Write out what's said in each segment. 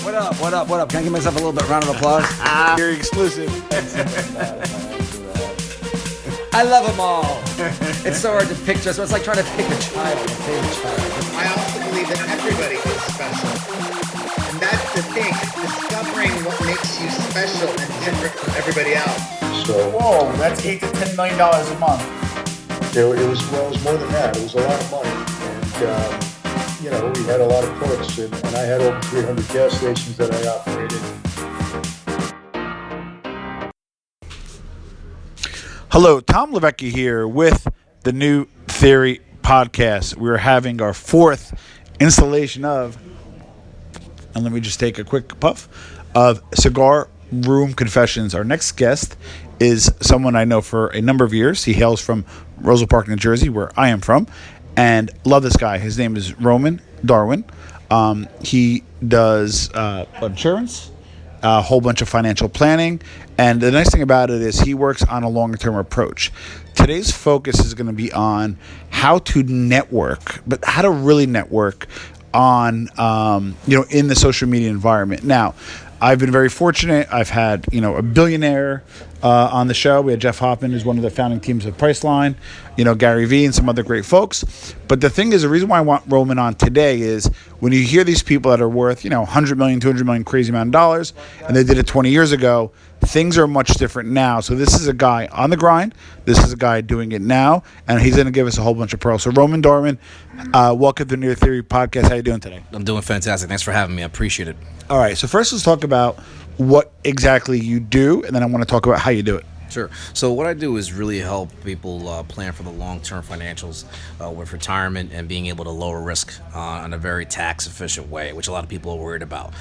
What up? What up? What up? Can I give myself a little bit round of applause? You're exclusive. I love them all. It's so hard to picture. So it's like trying to pick a child, a favorite child. I also believe that everybody is special. And that's the thing, discovering what makes you special and different from everybody else. So, Whoa, that's $8 to $10 million a month. it was more than that. It was a lot of money. And, we had a lot of perks. And I had over 300 gas stations that I operated. Hello, Tom Levecki here with the New Theory podcast. We're having our fourth installation of, and let me just take a quick puff, of Cigar Room Confessions. Our next guest is someone I know for a number of years. He hails from Roselle Park, New Jersey, where I am from, and love this guy. His name is Roman Darwin. He does insurance, a whole bunch of financial planning, and the nice thing about it is he works on a longer-term approach. Today's focus is going to be on how to network, but how to really network on, in the social media environment. Now, I've been very fortunate. I've had, a billionaire on the show. We had Jeff Hoffman, who's one of the founding teams of Priceline, Gary Vee and some other great folks. But the thing is, the reason why I want Roman on today is when you hear these people that are worth, $100 million, $200 million, crazy amount of dollars, and they did it 20 years ago, things are much different now. So this is a guy on the grind. This is a guy doing it now, and he's going to give us a whole bunch of pearls. So Roman Darwin, welcome to the New Theory podcast. How you doing today? I'm doing fantastic. Thanks for having me. I appreciate it. All right. So first, let's talk about what exactly you do, and then I want to talk about how you do it. Sure. So what I do is really help people plan for the long-term financials with retirement and being able to lower risk in a very tax-efficient way, which a lot of people are worried about,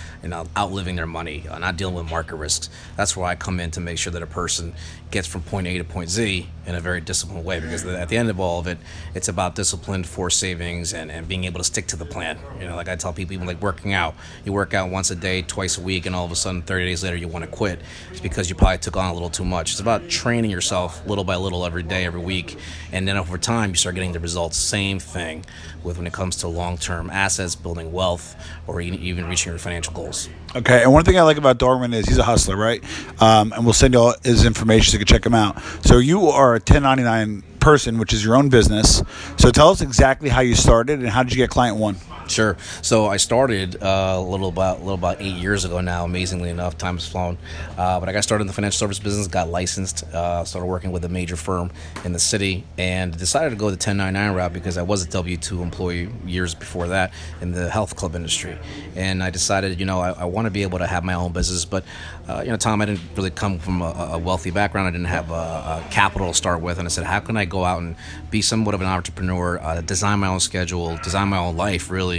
outliving their money, not dealing with market risks. That's where I come in to make sure that a person gets from point A to point Z in a very disciplined way, because at the end of all of it, it's about discipline, forced savings, and being able to stick to the plan. Like I tell people, even like working out, you work out once a day, twice a week, and all of a sudden 30 days later you want to quit. It's because you probably took on a little too much. It's about training yourself little by little every day, every week, and then over time you start getting the results. Same thing with when it comes to long-term assets, building wealth, or even reaching your financial goals. Okay, and one thing I like about Darwin is he's a hustler, right? And we'll send you all his information so you can check him out. So you are a 1099 person, which is your own business. So tell us exactly how you started and how did you get client one? Sure. So I started a little about 8 years ago now. Amazingly enough, time has flown. But I got started in the financial service business, got licensed, started working with a major firm in the city, and decided to go the 1099 route because I was a W-2 employee years before that in the health club industry. And I decided, I want to be able to have my own business. But, Tom, I didn't really come from a wealthy background. I didn't have a capital to start with. And I said, how can I go out and be somewhat of an entrepreneur, design my own schedule, design my own life, really,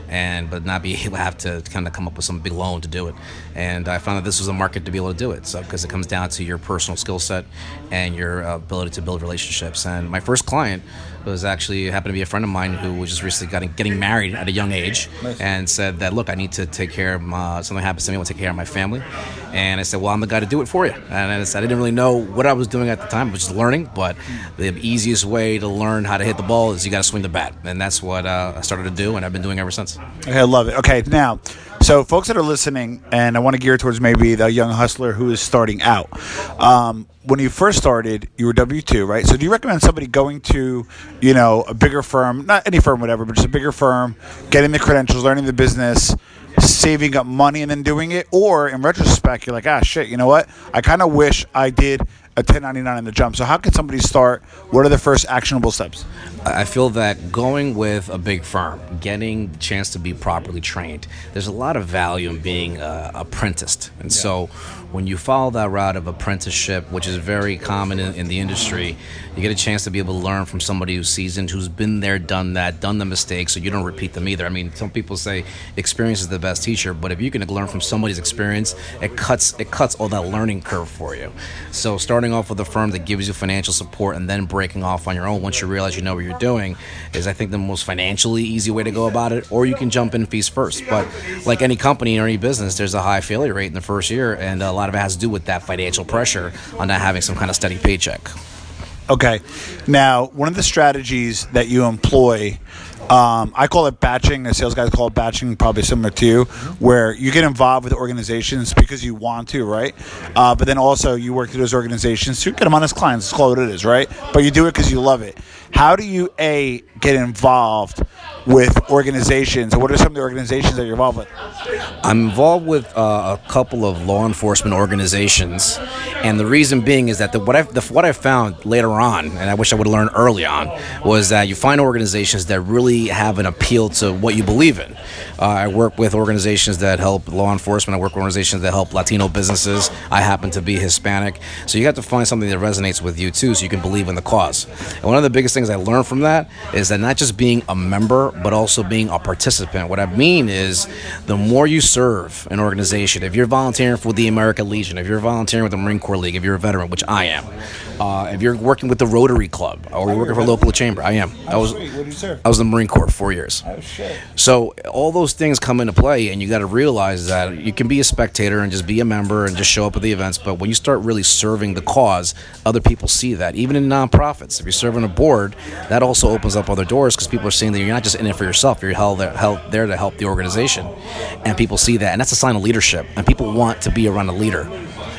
but not be able to have to kind of come up with some big loan to do it. And I found that this was a market to be able to do it. So because it comes down to your personal skill set and your ability to build relationships. And my first client was actually happened to be a friend of mine who was just recently getting married at a young age. Nice. And said that, look, I need to take care of something happens to me, I want to take care of my family. And I said, well, I'm the guy to do it for you. And I didn't really know what I was doing at the time, which is learning, but the easiest way to learn how to hit the ball is you got to swing the bat. And that's what I started to do, and I've been doing ever since. Okay, I love it. Okay, now, so folks that are listening, and I want to gear towards maybe the young hustler who is starting out. When you first started, you were W-2, right? So do you recommend somebody going to, a bigger firm, not any firm, whatever, but just a bigger firm, getting the credentials, learning the business, saving up money and then doing it? Or in retrospect, you're like, shit, you know what? I kind of wish I did a 1099 in the jump. So how can somebody start? What are the first actionable steps? I feel that going with a big firm, getting the chance to be properly trained, there's a lot of value in being apprenticed. And so when you follow that route of apprenticeship, which is very common in the industry, you get a chance to be able to learn from somebody who's seasoned, who's been there, done that, done the mistakes, so you don't repeat them either. I mean, some people say experience is the best teacher, but if you can learn from somebody's experience, it cuts all that learning curve for you. So starting off with a firm that gives you financial support and then breaking off on your own once you realize you know what you're doing is, I think, the most financially easy way to go about it. Or you can jump in fees first. But like any company or any business, there's a high failure rate in the first year, and a lot of it has to do with that financial pressure on not having some kind of steady paycheck. Okay. Now, one of the strategies that you employ I call it batching. The sales guys call it batching, probably similar to you, where you get involved with organizations because you want to, right? But then also you work through those organizations to get them on as clients. It's called what it is, right? But you do it because you love it. How do you, get involved with organizations? Or what are some of the organizations that you're involved with? I'm involved with a couple of law enforcement organizations, and the reason being is that what I found later on, and I wish I would have learned early on, was that you find organizations that really have an appeal to what you believe in. I work with organizations that help law enforcement. I work with organizations that help Latino businesses. I happen to be Hispanic, so you have to find something that resonates with you too, so you can believe in the cause. And one of the biggest things I learned from that is that not just being a member, but also being a participant. What I mean is, the more you serve an organization, if you're volunteering for the American Legion, if you're volunteering with the Marine Corps League, if you're a veteran, which I am, if you're working with the Rotary Club, or you're working for a local chamber, I am. I was in the Marine Corps for 4 years. Oh, shit. So all those things come into play, and you got to realize that you can be a spectator and just be a member and just show up at the events, but when you start really serving the cause, other people see that. Even in nonprofits, if you're serving a board, that also opens up other doors, because people are seeing that you're not just in it for yourself, you're there to help the organization, and people see that, and that's a sign of leadership, and people want to be around a leader.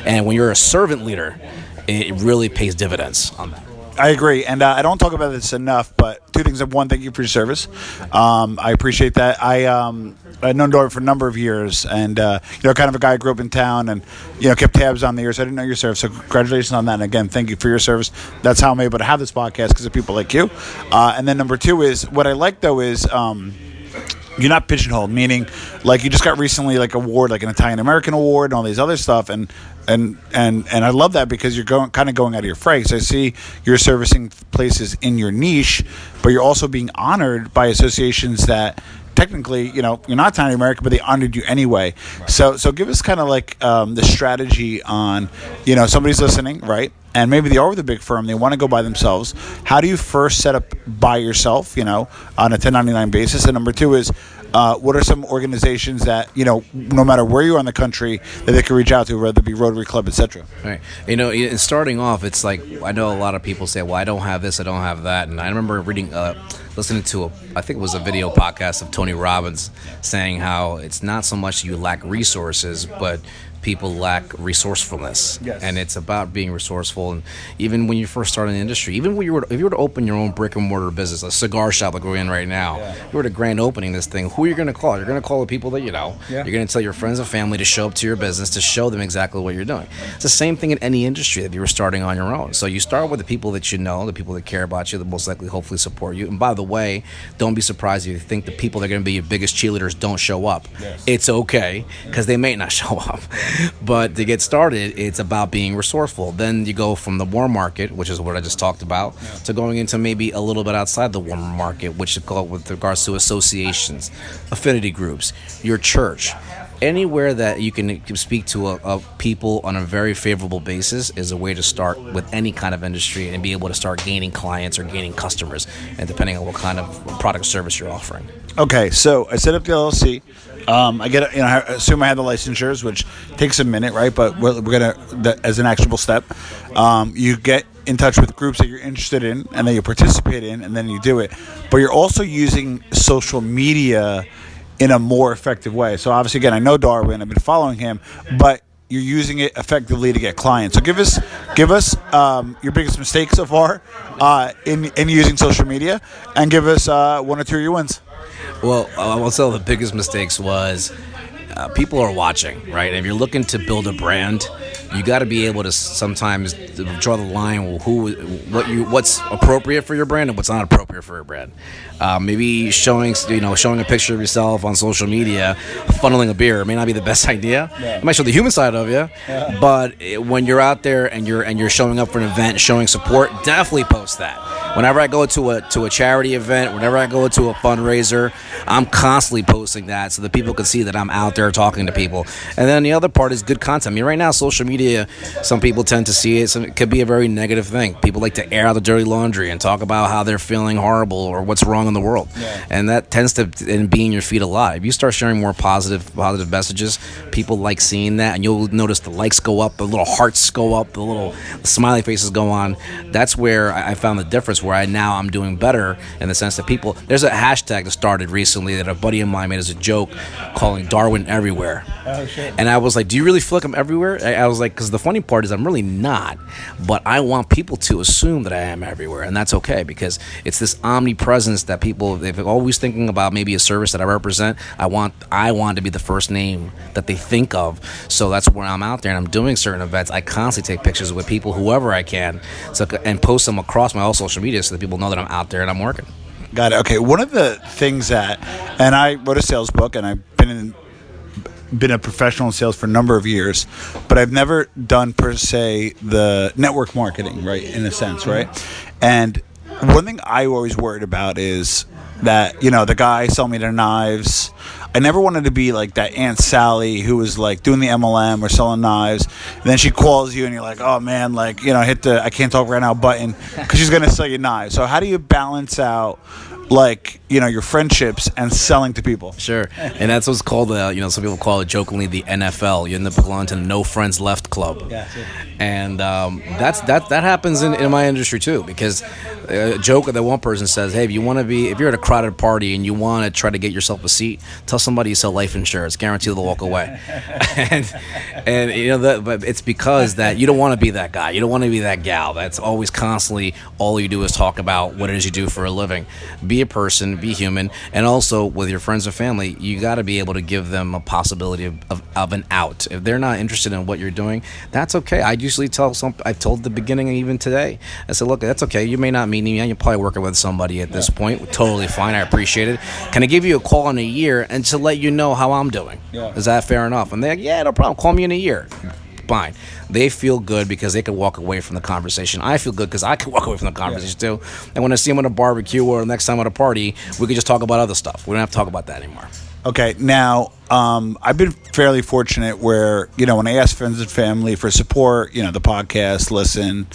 And when you're a servant leader, it really pays dividends on that. I agree, and I don't talk about this enough, but two things. One, thank you for your service. I appreciate that. I've known Darwin for a number of years, and kind of a guy who grew up in town, and kept tabs on the years. I didn't know your service, so congratulations on that. And again, thank you for your service. That's how I'm able to have this podcast, because of people like you. And then number two is, what I like though is, you're not pigeonholed, meaning like you just got recently like award, like an Italian American award and all these other stuff, and I love that, because you're going out of your fray. So I see you're servicing places in your niche, but you're also being honored by associations that technically, you're not Italian American, but they honored you anyway. Right. So give us kind of like the strategy on, somebody's listening, right? And maybe they are with a big firm, they want to go by themselves. How do you first set up by yourself, on a 1099 basis? And number two is, what are some organizations that, no matter where you are in the country, that they can reach out to, whether it be Rotary Club, etc.? Right. In starting off, it's like, I know a lot of people say, well, I don't have this, I don't have that. And I remember listening to I think it was a video podcast of Tony Robbins saying how it's not so much you lack resources, but people lack resourcewulness. Yes. And it's about being resourceful. And even when you first start in the industry, even if you were to open your own brick and mortar business, a cigar shop like we're in right now, if you were to grand opening this thing, who are you going to call? You're going to call the people that you know. Yeah. You're going to tell your friends and family to show up to your business, to show them exactly what you're doing. It's the same thing in any industry that you were starting on your own. So you start with the people that you know, the people that care about you, that most likely hopefully support you. And by the way, don't be surprised if you think the people that are going to be your biggest cheerleaders don't show up. Yes. It's okay, because they may not show up. But to get started, it's about being resourceful. Then you go from the warm market, which is what I just talked about, to going into maybe a little bit outside the warm market, which is called with regards to associations, affinity groups, your church. Anywhere that you can speak to a people on a very favorable basis is a way to start with any kind of industry and be able to start gaining clients or gaining customers, and depending on what kind of product or service you're offering. Okay, so I set up the LLC. I get, I assume I have the licensures, which takes a minute, right? But we're gonna, as an actionable step, you get in touch with groups that you're interested in and that you participate in, and then you do it. But you're also using social media in a more effective way. So obviously, again, I know Darwin, I've been following him, but you're using it effectively to get clients. So give us your biggest mistake so far in using social media, and give us one or two of your wins. Well, I will tell the biggest mistakes was people are watching, right? And if you're looking to build a brand, you got to be able to sometimes draw the line what's appropriate for your brand and what's not appropriate for your brand. Maybe showing a picture of yourself on social media, funneling a beer may not be the best idea. Yeah. It might show the human side of you, but when you're out there and you're showing up for an event, showing support, definitely post that. Whenever I go to a charity event, whenever I go to a fundraiser, I'm constantly posting that so that people can see that I'm out there talking to people. And then the other part is good content. I mean, right now, social media, some people tend to see it. It could be a very negative thing. People like to air out the dirty laundry and talk about how they're feeling horrible or what's wrong in the world. Yeah. And that tends to be in your feed a lot. If you start sharing more positive messages, people like seeing that, and you'll notice the likes go up, the little hearts go up, the little smiley faces go on. That's where I found the difference, where I'm doing better in the sense that people, there's a hashtag that started recently that a buddy of mine made as a joke calling Darwin everywhere. Oh, shit. And I was like, do you really feel like I'm everywhere? I was like, because the funny part is I'm really not, but I want people to assume that I am everywhere, and that's okay, because it's this omnipresence that people, they're always thinking about maybe a service that I represent. I want to be the first name that they think of, so that's where I'm out there and I'm doing certain events. I constantly take pictures with people, whoever I can, and post them across my all social media so that people know that I'm out there and I'm working. Got it. Okay, one of the things that, and I wrote a sales book, and I've been a professional in sales for a number of years, but I've never done per se the network marketing, right, in a sense, right? And one thing I always worried about is that, the guy selling me their knives, I never wanted to be like that Aunt Sally who was like doing the MLM or selling knives, and then she calls you and you're like, oh man, like, hit the I can't talk right now button because she's going to sell you knives. So how do you balance out, like, your friendships and selling to people? Sure. And that's what's called, some people call it jokingly the NFL. You end up belonging to the No Friends Left Club. Yeah, and that happens in my industry too, because a joke that one person says, hey, if you're at a crowded party and you want to try to get yourself a seat, tell somebody you sell life insurance, guaranteed they'll walk away. But it's because that you don't want to be that guy. You don't want to be that gal that's always constantly, all you do is talk about what it is you do for a living. Be a person, be human, and also with your friends or family, you got to be able to give them a possibility of an out. If they're not interested in what you're doing, that's okay. I usually I've told at the beginning, and even today, I said, look, that's okay. You may not meet me. You're probably working with somebody at this point. Totally fine. I appreciate it. Can I give you a call in a year and to let you know how I'm doing? Yeah. Is that fair enough? And they're like, yeah, no problem. Call me in a year. Fine. They feel good because they can walk away from the conversation. I feel good because I can walk away from the conversation too. And when I see them at a barbecue or next time at a party, we can just talk about other stuff. We don't have to talk about that anymore. Okay, now I've been fairly fortunate where, when I ask friends and family for support, the podcast, listen,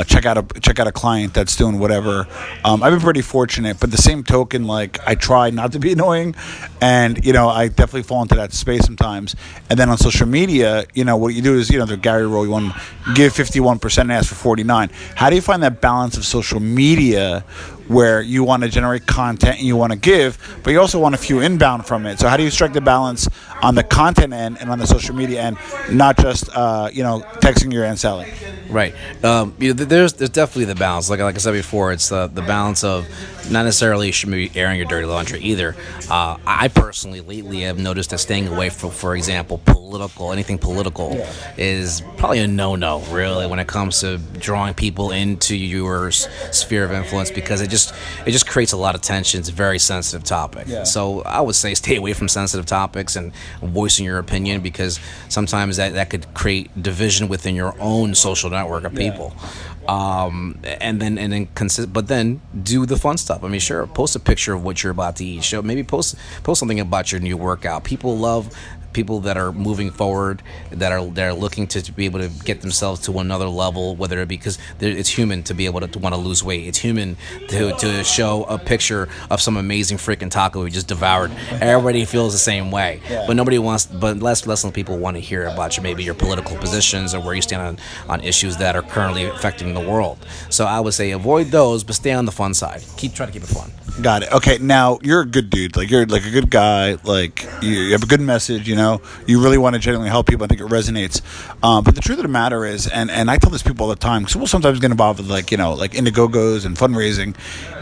check out a client that's doing whatever. I've been pretty fortunate, but the same token, like, I try not to be annoying, and I definitely fall into that space sometimes. And then on social media, what you do is, the Gary rule, you want to give 51% and ask for 49%. How do you find that balance of social media where you want to generate content and you want to give, but you also want a few inbound from it? So how do you strike the balance on the content end and on the social media end, not just texting your Aunt Sally? Right. There's definitely the balance. Like I said before, it's the balance of not necessarily should be airing your dirty laundry either. I personally lately have noticed that staying away from, for example, anything political is probably a no-no, really, when it comes to drawing people into your sphere of influence, because it just creates a lot of tension. It's a very sensitive topic. Yeah. So I would say stay away from sensitive topics and voicing your opinion, because sometimes that could create division within your own social network of people. But then do the fun stuff. I mean, sure, post a picture of what you're about to eat. Maybe post something about your new workout. People love people that are moving forward, that are looking to be able to get themselves to another level, whether it be because it's human to be able to want to lose weight. It's human to show a picture of some amazing freaking taco we just devoured. Everybody feels the same way, but less people want to hear about maybe your political positions or where you stand on issues that are currently affecting the world. So I would say avoid those, but stay on the fun side. Try to keep it fun. Got it. Okay, now you're a good dude. Like, you're like a good guy. Like, you have a good message. You really want to genuinely help people. I think it resonates. But the truth of the matter is, and I tell this to people all the time, because we'll sometimes get involved with like Indiegogos and fundraising,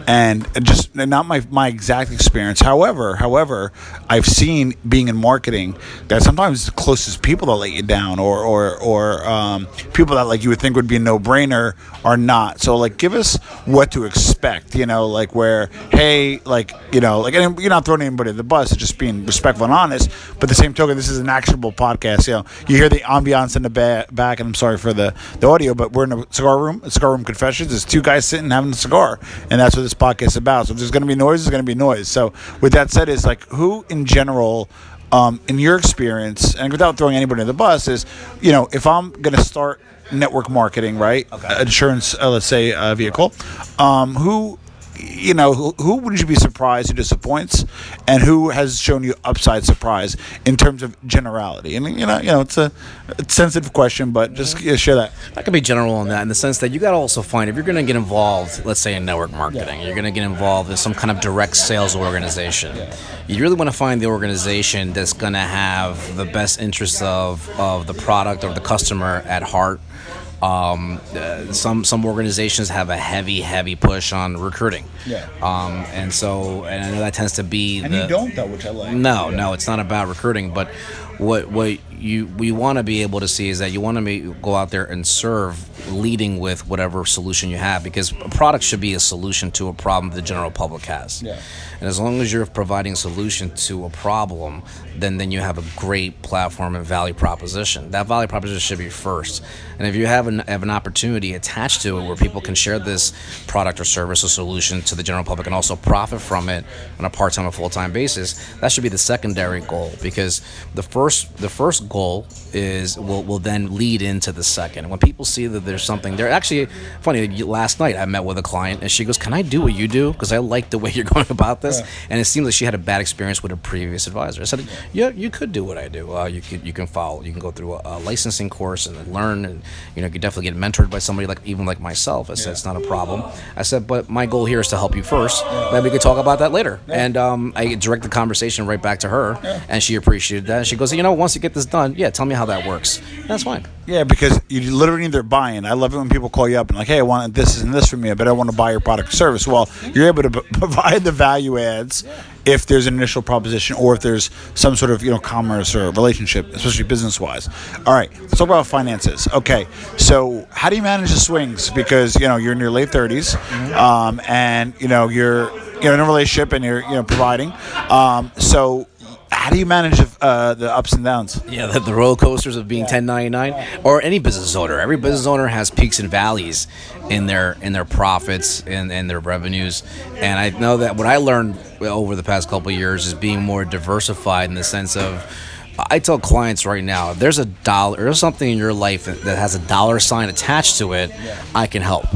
and just not my exact experience. However, I've seen, being in marketing, that sometimes the closest people that let you down, or people that like you would think would be a no-brainer are not. So like, give us what to expect. Like where, hey, and you're not throwing anybody at the bus. It's just being respectful and honest. But at the same token, this is an actionable podcast. You hear the ambiance in the back, and I'm sorry for the audio, but we're in a cigar room confessions. There's two guys sitting having a cigar, and that's what this podcast is about. So if there's going to be noise, there's going to be noise. So with that said, is like, who in general in your experience, and without throwing anybody under the bus, is, if I'm going to start network marketing, right? Okay. Insurance, let's say, vehicle, who would you be surprised who disappoints, and who has shown you upside surprise in terms of generality? And it's a sensitive question, but just share that. I can be general on that in the sense that you got to also find, if you're going to get involved, let's say in network marketing, you're going to get involved in some kind of direct sales organization. You really want to find the organization that's going to have the best interests of the product or the customer at heart. Some organizations have a heavy push on recruiting. And I know that tends to be. And you don't, though, which I like. No, it's not about recruiting. But what we want to be able to see is that you want to go out there and serve, leading with whatever solution you have, because a product should be a solution to a problem the general public has. And as long as you're providing a solution to a problem, then you have a great platform and value proposition. That value proposition should be first. And if you have an opportunity attached to it where people can share this product or service or solution to the general public and also profit from it on a part-time or full-time basis, that should be the secondary goal, because the first goal will then lead into the second. When people see that there's something there, actually, funny, last night I met with a client and she goes, "Can I do what you do? Because I like the way you're going about this." And it seems like she had a bad experience with a previous advisor. I said, "Yeah, you could do what I do. You can follow. You can go through a licensing course and learn, and you could definitely get mentored by somebody like myself." I said, "It's not a problem." I said, "But my goal here is to help you first. Then we could talk about that later." And I directed the conversation right back to her, and she appreciated that. And she goes, "Once you get this done, tell me how that works." And that's fine. Yeah, because you literally need their buy-in. I love it when people call you up and like, "Hey, I want this and this from you, but I want to buy your product or service." Well, you're able to provide the value adds if there's an initial proposition, or if there's some sort of commerce or relationship, especially business-wise. All right, let's talk about finances. Okay, so how do you manage the swings? Because you're in your late 30s, and you're in a relationship and you're providing. So how do you manage the ups and downs? Yeah, the roller coasters of being 1099, or any business owner. Every business owner has peaks and valleys in their profits and their revenues. And I know that what I learned over the past couple of years is being more diversified in the sense of, I tell clients right now, if there's there's something in your life that has a dollar sign attached to it, I can help.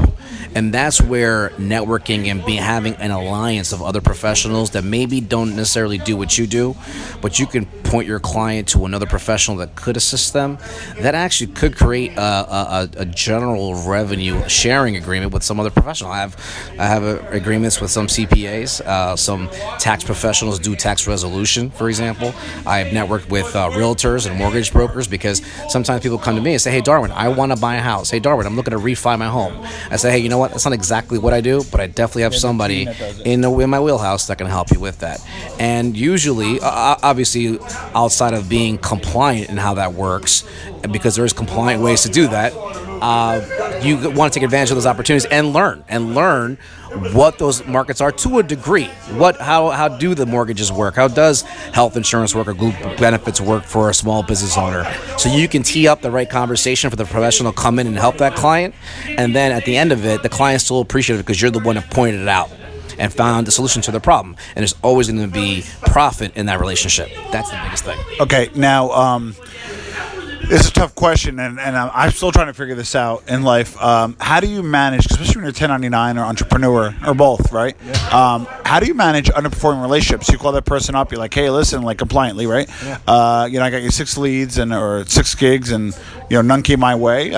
And that's where networking and having an alliance of other professionals that maybe don't necessarily do what you do, but you can point your client to another professional that could assist them. That actually could create a general revenue sharing agreement with some other professional. I have agreements with some CPAs, some tax professionals do tax resolution, for example. I've networked with realtors and mortgage brokers, because sometimes people come to me and say, "Hey, Darwin, I want to buy a house. Hey, Darwin, I'm looking to refi my home." I say, "Hey, you know what? That's not exactly what I do, but I definitely have somebody in my wheelhouse that can help you with that." And usually, obviously, outside of being compliant in how that works, because there's compliant ways to do that, you want to take advantage of those opportunities and learn what those markets are to a degree. How do the mortgages work? How does health insurance work or group benefits work for a small business owner? So you can tee up the right conversation for the professional to come in and help that client, and then at the end of it, the client's still appreciative because you're the one that pointed it out and found the solution to the problem. And there's always going to be profit in that relationship. That's the biggest thing. Okay, now it's a tough question, and I'm still trying to figure this out in life. How do you manage, especially when you're 1099 or entrepreneur, or both, right? How do you manage underperforming relationships? You call that person up, you're like, "Hey, listen," like compliantly, right? I got you 6 leads or 6 gigs, and none came my way.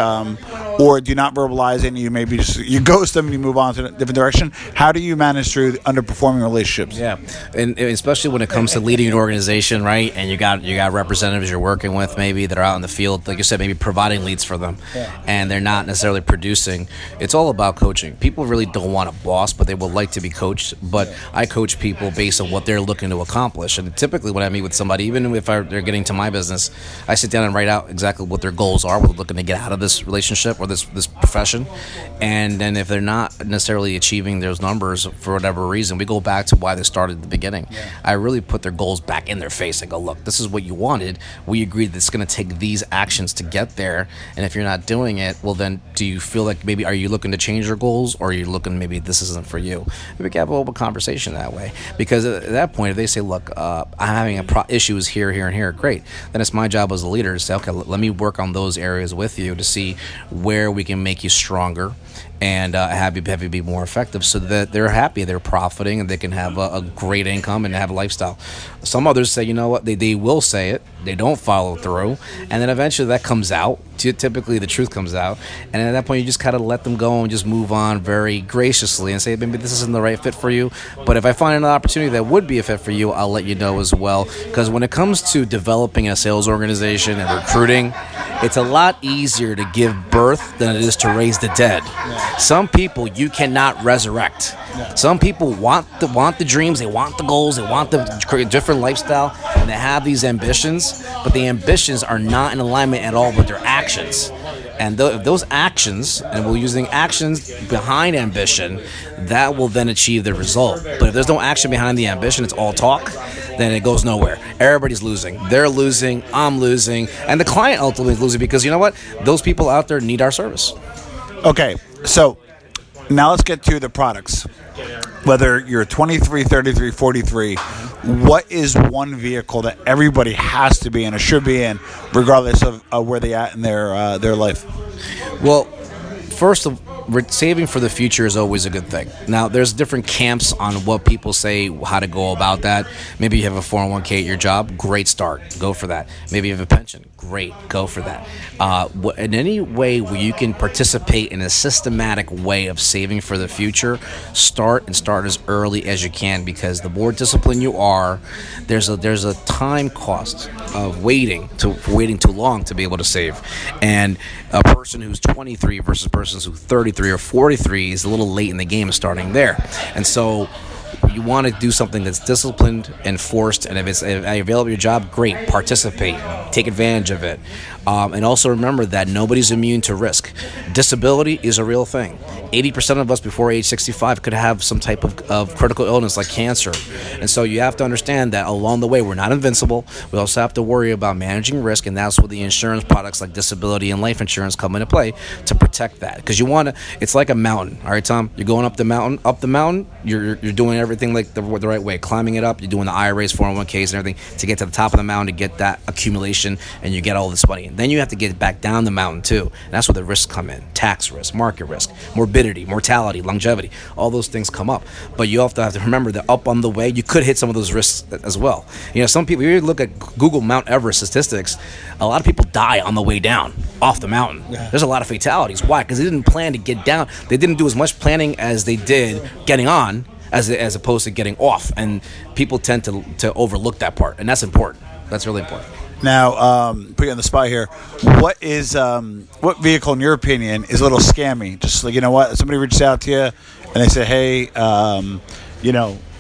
Or do you not verbalize it, and you maybe you ghost them and you move on to a different direction? How do you manage through underperforming relationships? Yeah, and especially when it comes to leading an organization, right? And you got representatives you're working with maybe that are out in the field, like you said, maybe providing leads for them, and they're not necessarily producing. It's all about coaching. People really don't want a boss, but they would like to be coached. But I coach people based on what they're looking to accomplish. And typically when I meet with somebody, even if they're getting to my business, I sit down and write out exactly what their goals are, what they're looking to get out of this relationship or this profession. And then if they're not necessarily achieving those numbers for whatever reason, we go back to why they started at the beginning. I really put their goals back in their face. I go, "Look, this is what you wanted. We agreed that it's going to take these actions to get there. And if you're not doing it, well, then do you feel like maybe are you looking to change your goals, or are you looking maybe this isn't for you?" We can have an open conversation. conversation that way, because at that point, if they say, "Look, I'm having issues here, here, and here," great. Then it's my job as a leader to say, "Okay, let me work on those areas with you to see where we can make you stronger." And have you be more effective, so that they're happy, they're profiting, and they can have a great income and have a lifestyle. Some others say, you know what, they will say it, they don't follow through, and then eventually that comes out. Typically, the truth comes out, and at that point, you just kind of let them go and just move on very graciously and say, maybe this isn't the right fit for you, but if I find an opportunity that would be a fit for you, I'll let you know as well. Because when it comes to developing a sales organization and recruiting, it's a lot easier to give birth than it is to raise the dead. Some people you cannot resurrect. Some people want the dreams, they want the goals, they want the different lifestyle, and they have these ambitions, but the ambitions are not in alignment at all with their actions. And if those actions, and we're using actions behind ambition, that will then achieve the result. But if there's no action behind the ambition, it's all talk, then it goes nowhere. Everybody's losing. They're losing, I'm losing, and the client ultimately is losing, because you know what? Those people out there need our service. Okay, so now let's get to the products. Whether you're 23, 33, 43, what is one vehicle that everybody has to be in or should be in, regardless of where they're at in their life? Well, first of saving for the future is always a good thing. Now, there's different camps on what people say, how to go about that. Maybe you have a 401k at your job, great start, go for that. Maybe you have a pension, great, go for that. In any way where you can participate in a systematic way of saving for the future, start as early as you can, because the more disciplined you are, there's a time cost of waiting too long to be able to save. And a person who's 23 versus a person who's 33 or 43 is a little late in the game starting there. And so you want to do something that's disciplined and forced, and if it's available at your job, great, participate, take advantage of it. And also remember that nobody's immune to risk. Disability is a real thing. 80% of us before age 65 could have some type of critical illness like cancer. And so you have to understand that along the way, we're not invincible. We also have to worry about managing risk, and that's where the insurance products like disability and life insurance come into play to protect that. Because it's like a mountain. All right, Tom, you're going up the mountain, you're doing everything like the right way, climbing it up, you're doing the IRAs, 401ks, and everything to get to the top of the mountain to get that accumulation, and you get all this money. And then you have to get back down the mountain too. And that's where the risks come in. Tax risk, market risk, morbidity, mortality, longevity, all those things come up. But you also have to remember that up on the way, you could hit some of those risks as well. Some people, if you look at Google Mount Everest statistics, a lot of people die on the way down, off the mountain. Yeah. There's a lot of fatalities. Why? Because they didn't plan to get down. They didn't do as much planning as they did getting on, as opposed to getting off. And people tend to overlook that part, and that's important. That's really important. Now, put you on the spot here. What vehicle, in your opinion, is a little scammy? Just like, you know what, somebody reaches out to you and they say, hey,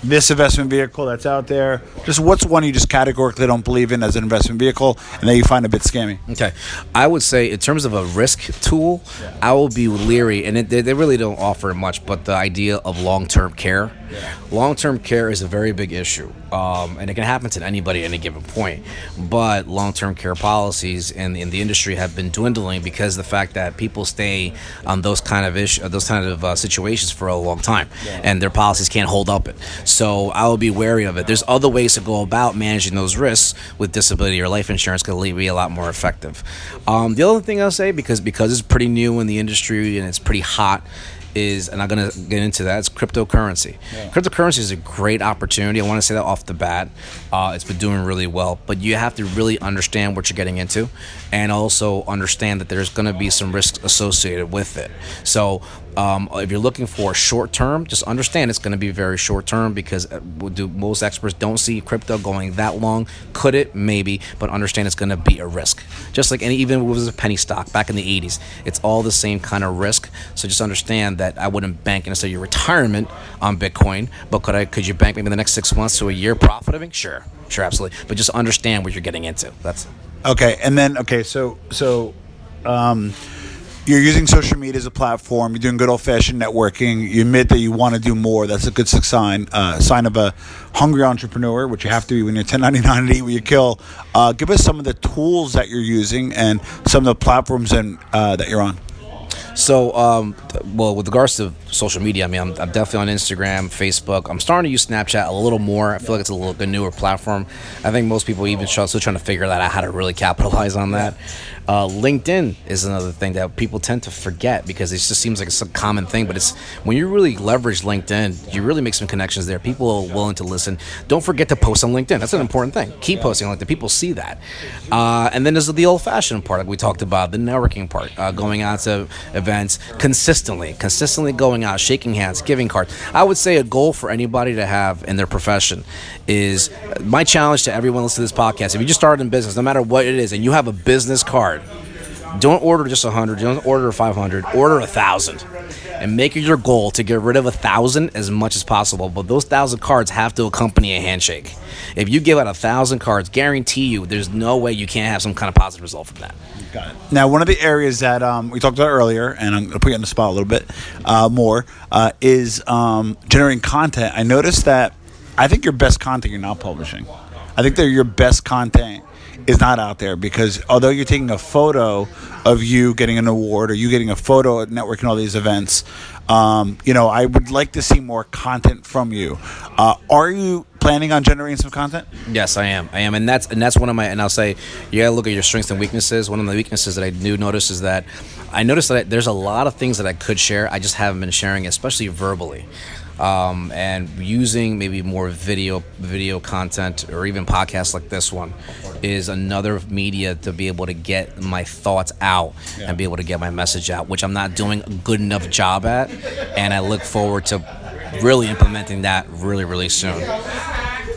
this investment vehicle that's out there, just what's one you just categorically don't believe in as an investment vehicle and that you find a bit scammy? Okay. I would say in terms of a risk tool, I will be leery, and they really don't offer much, but the idea of long-term care. Yeah. Long-term care is a very big issue, and it can happen to anybody at any given point. But long-term care policies in the industry have been dwindling because of the fact that people stay on those kind of situations for a long time, and their policies can't hold up it. So I will be wary of it. There's other ways to go about managing those risks with disability or life insurance can be a lot more effective. The other thing I'll say, because it's pretty new in the industry and it's pretty hot, is, and I'm going to get into that, it's cryptocurrency. Yeah. Cryptocurrency is a great opportunity. I want to say that off the bat. It's been doing really well, but you have to really understand what you're getting into and also understand that there's going to be some risks associated with it. So if you're looking for short term, just understand it's going to be very short term, because most experts don't see crypto going that long. Could it? Maybe, but understand it's going to be a risk. Just like even if it was a penny stock back in the 80s, it's all the same kind of risk. So just understand that I wouldn't bank necessarily your retirement on Bitcoin, but could you bank maybe the next 6 months to a year profiting? Sure, absolutely. But just understand what you're getting into. That's okay. And then so you're using social media as a platform. You're doing good old-fashioned networking. You admit that you want to do more. That's a good sign of a hungry entrepreneur, which you have to be when you're 1099 and eat what you kill. Give us some of the tools that you're using and some of the platforms that you're on. So, well, with regards to social media, I mean, I'm definitely on Instagram, Facebook. I'm starting to use Snapchat a little more. I feel like it's a newer platform. I think most people even still trying to figure out how to really capitalize on that. LinkedIn is another thing that people tend to forget because it just seems like it's a common thing. But it's when you really leverage LinkedIn, you really make some connections there. People are willing to listen. Don't forget to post on LinkedIn. That's an important thing. Keep posting on LinkedIn. People see that. And then there's the old-fashioned part, like we talked about, the networking part, going out to events consistently going out, shaking hands, giving cards. I would say a goal for anybody to have in their profession is my challenge to everyone listening to this podcast. If you just started in business, no matter what it is, and you have a business card, don't order just 100, don't order 500, order 1,000. And make it your goal to get rid of 1,000 as much as possible. But those 1,000 cards have to accompany a handshake. If you give out 1,000 cards, guarantee you there's no way you can't have some kind of positive result from that. Got it. Now, one of the areas that we talked about earlier, and I'm going to put you on the spot a little bit more, is generating content. I noticed that I think your best content you're not publishing. I think that your best content is not out there because although you're taking a photo of you getting an award or you getting a photo at networking all these events, I would like to see more content from you. Are you planning on generating some content? Yes, I am, and that's one of my. And I'll say you gotta look at your strengths and weaknesses. One of the weaknesses that I do notice is that I noticed that there's a lot of things that I could share. I just haven't been sharing, especially verbally. And using maybe more video content or even podcasts like this one is another media to be able to get my thoughts out and be able to get my message out, which I'm not doing a good enough job at, and I look forward to really implementing that really, really soon.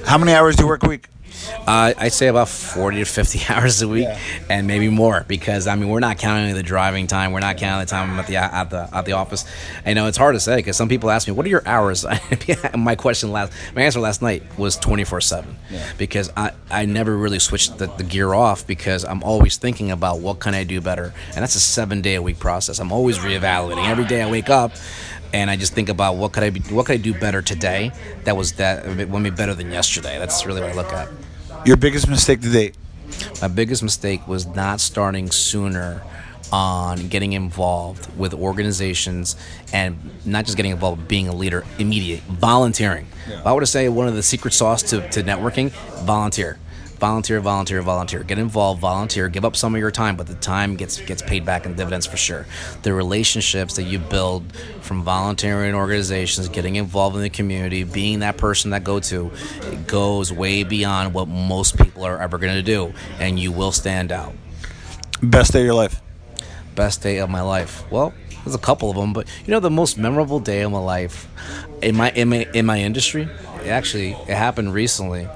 How many hours do you work a week? I'd say about 40 to 50 hours a week, and maybe more, because I mean we're not counting the driving time, we're not counting the time I'm at the office. I know it's hard to say because some people ask me, "What are your hours?" my answer last night was 24/7, because I never really switched the gear off because I'm always thinking about what can I do better, and that's a 7-day-a-week process. I'm always reevaluating. Every day I wake up. And I just think about what could I do better today that would be better than yesterday. That's really what I look at. Your biggest mistake to date? My biggest mistake was not starting sooner on getting involved with organizations, and not just getting involved with being a leader, immediate volunteering. If I were to say one of the secret sauce to networking, volunteer. Get involved, volunteer, give up some of your time, but the time gets paid back in dividends for sure. The relationships that you build from volunteering in organizations, getting involved in the community, being that person that it goes way beyond what most people are ever going to do, and you will stand out. Best day of your life? Best day of my life? Well, there's a couple of them, but the most memorable day of my life in my industry, it happened recently.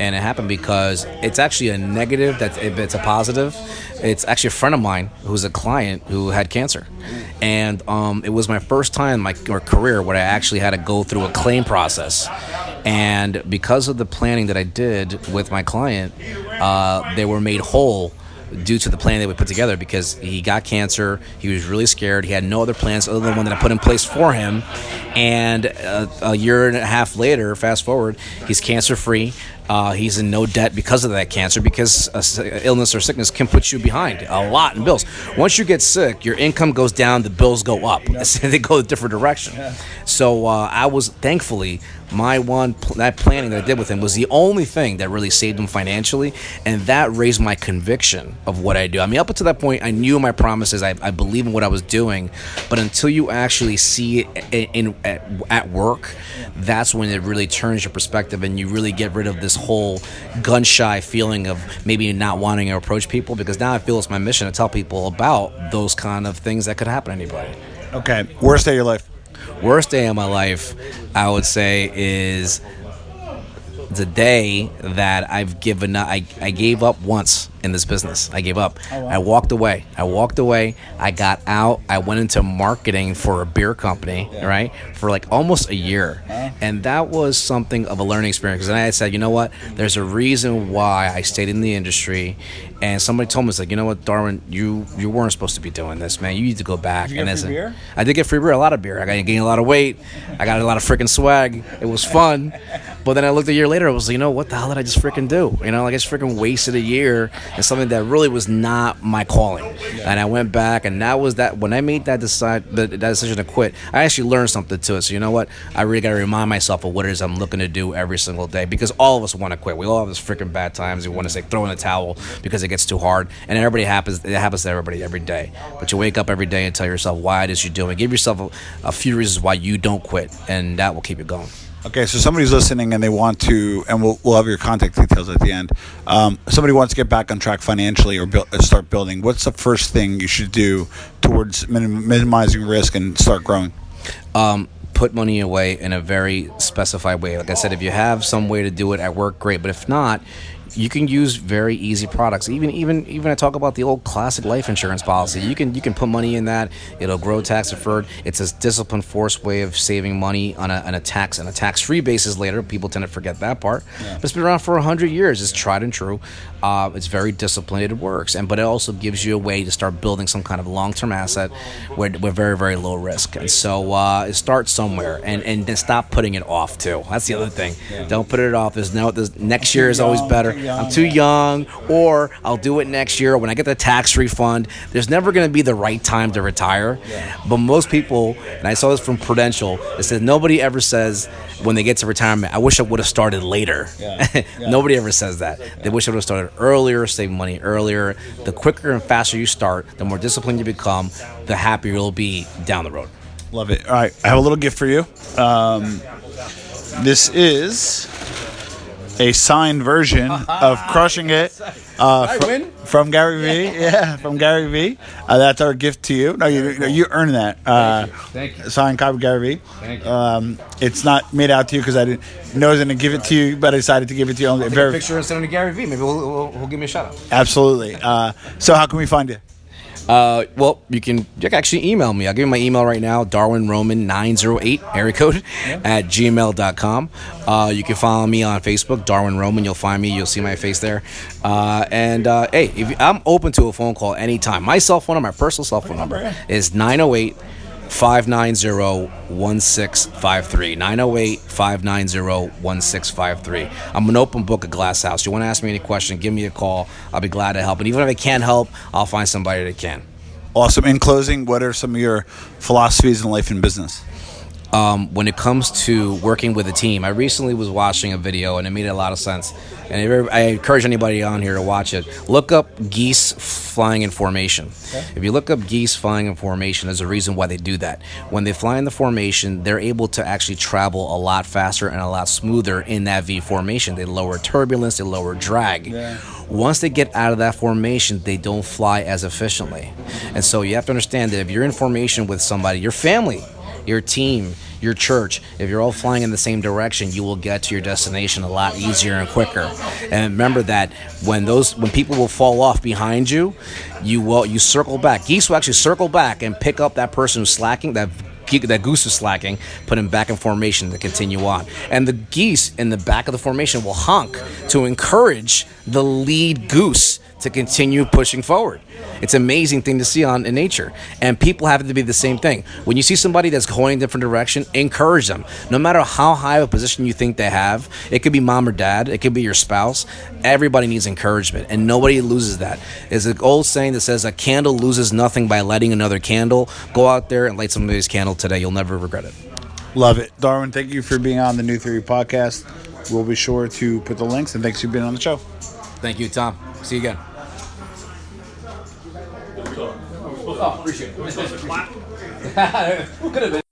And it happened because it's actually a negative, it's a positive. It's actually a friend of mine who's a client who had cancer. And it was my first time in my career where I actually had to go through a claim process. And because of the planning that I did with my client, they were made whole due to the plan that we put together, because he got cancer. He was really scared. He had no other plans other than one that I put in place for him. And a year and a half later, fast forward, he's cancer-free. He's in no debt because of that cancer, because illness or sickness can put you behind a lot in bills. Once you get sick, your income goes down, the bills go up. They go a different direction. So I was, thankfully, that planning that I did with him was the only thing that really saved him financially, and that raised my conviction of what I do. I mean, up until that point, I knew my promises. I believe in what I was doing, but until you actually see it at work, that's when it really turns your perspective, and you really get rid of this whole gun-shy feeling of maybe not wanting to approach people, because now I feel it's my mission to tell people about those kind of things that could happen to anybody. Okay. Worst day of your life? Worst day of my life, I would say, is the day that I've given up. I gave up once in this business. I gave up. Oh, wow. I walked away. I got out. I went into marketing for a beer company, right, for like almost a year. And that was something of a learning experience. Because then I said, you know what? There's a reason why I stayed in the industry. And somebody told me, it's like, you know what, Darwin, you weren't supposed to be doing this, man. You need to go back. Did you get free beer? I did get free beer, a lot of beer. I got gained a lot of weight. I got a lot of freaking swag. It was fun. But then I looked a year later. I was like, you know, what the hell did I just freaking do? You know, like I just freaking wasted a year in something that really was not my calling. And I went back, and that was that. When I made that decision to quit, I actually learned something to it. So you know what? I really got to remind myself of what it is I'm looking to do every single day, because all of us want to quit. We all have those freaking bad times. We want to say throw in the towel because it gets too hard, and it happens to everybody every day. But you wake up every day and tell yourself why it is you're doing. Give yourself a few reasons why you don't quit, and that will keep you going. Okay, so somebody's listening and they want to, and we'll have your contact details at the end. Somebody wants to get back on track financially or start building. What's the first thing you should do towards minimizing risk and start growing? Put money away in a very specified way. Like I said, if you have some way to do it at work, great. But if not, you can use very easy products. Even I talk about the old classic life insurance policy. You can put money in that. It'll grow tax deferred. It's a disciplined, forced way of saving money on a tax-free basis later. People tend to forget that part. Yeah. But it's been around for 100 years. It's tried and true. It's very disciplined. It works, but it also gives you a way to start building some kind of long-term asset with very, very low risk. And so start somewhere and then stop putting it off too. That's the other thing. Yeah. Don't put it off. There's next year is always better. I'm too young, or I'll do it next year when I get the tax refund. There's never going to be the right time to retire. Yeah. But most people, and I saw this from Prudential, it says nobody ever says when they get to retirement, I wish I would have started later. Yeah. Yeah. Nobody ever says that. Yeah. They wish I would have started earlier, save money earlier. The quicker and faster you start, the more disciplined you become, the happier you'll be down the road. Love it. All right, I have a little gift for you. This is a signed version of Crushing It from Gary V. Yeah, from Gary V. That's our gift to you. No, you earned that. Thank you. Signed copy of Gary V. Thank you. It's not made out to you because I didn't know I was going to give it to you, but I decided to give it to you. I'll take a picture and send it to Gary V. Maybe he'll give me a shout out. Absolutely. So how can we find you? Well, you can actually email me. I'll give you my email right now, Darwin Roman 908 area code at gmail.com. You can follow me on Facebook, Darwin Roman. You'll find me. You'll see my face there. Hey, I'm open to a phone call anytime. My cell phone number, my personal cell phone number is 908-590-1653. 908-590-1653. I'm an open book, a glass house. You want to ask me any question, give me a call. I'll be glad to help. And even if I can't help, I'll find somebody that can. Awesome. In closing, what are some of your philosophies in life and business? When it comes to working with a team, I recently was watching a video and it made a lot of sense. And I encourage anybody on here to watch it. Look up geese flying in formation. Okay. If you look up geese flying in formation, there's a reason why they do that. When they fly in the formation, they're able to actually travel a lot faster and a lot smoother in that V formation. They lower turbulence, they lower drag. Yeah. Once they get out of that formation, they don't fly as efficiently. And so you have to understand that if you're in formation with somebody, your family, your team, your church, if you're all flying in the same direction, you will get to your destination a lot easier and quicker. And remember that when people will fall off behind you, you circle back. Geese will actually circle back and pick up that person who's slacking, that goose is slacking, put him back in formation to continue on. And the geese in the back of the formation will honk to encourage the lead goose to continue pushing forward. It's an amazing thing to see in nature. And people have to be the same thing. When you see somebody that's going in a different direction, encourage them. No matter how high of a position you think they have, it could be mom or dad, it could be your spouse. Everybody needs encouragement, and nobody loses that. There's an old saying that says a candle loses nothing by lighting another candle. Go out there and light somebody's candle today. You'll never regret it. Love it. Darwin, thank you for being on the New Theory podcast. We'll be sure to put the links, and thanks for being on the show. Thank you, Tom. See you again. Oh, appreciate it. Could have been.